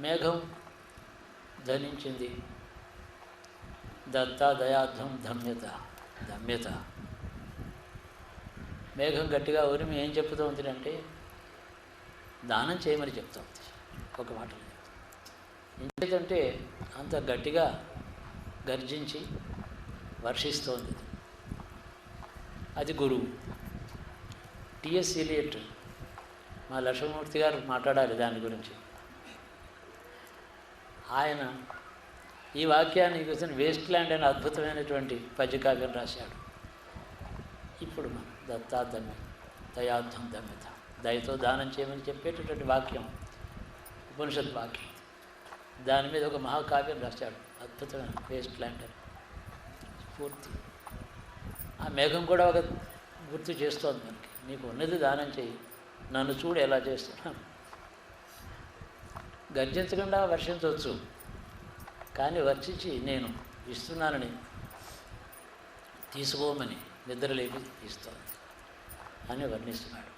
మేఘం ధనించింది. దత్త దయార్థం దమ్యత. మేఘం గట్టిగా ఉరిమి ఏం చెప్తోంది అంటే దానం చేయమని చెప్తోంది. ఒక మాటలో ఎందుకంటే అంత గట్టిగా గర్జించి వర్షిస్తోంది. అది గురువు. టిఎస్ ఎలియట్, మా లక్ష్మణమూర్తి గారు మాట్లాడాలి దాని గురించి. ఆయన ఈ వాక్యాన్ని కూర్చొని వేస్ట్ ల్యాండ్ అనే అద్భుతమైనటువంటి పద్యకావ్యం రాశాడు. ఇప్పుడు మనం దయార్థం దమ్యత, దయతో దానం చేయమని చెప్పేటటువంటి వాక్యం ఉపనిషత్ వాక్యం. దాని మీద ఒక మహాకావ్యం రాశాడు, అద్భుతమైన వేస్ట్ ల్యాండ్ అని. స్ఫూర్తి. ఆ మేఘం కూడా ఒక గుర్తు చేస్తోంది మనకి, నీకు ఉన్నది దానం చేయి, నన్ను చూడు ఎలా చేస్తున్నాను. గర్జించకుండా వర్షించవచ్చు, కానీ వర్షించి నేను ఇస్తున్నానని తీసుకోమని నిద్రలేపి ఇస్తోంది అని వర్ణిస్తున్నాడు.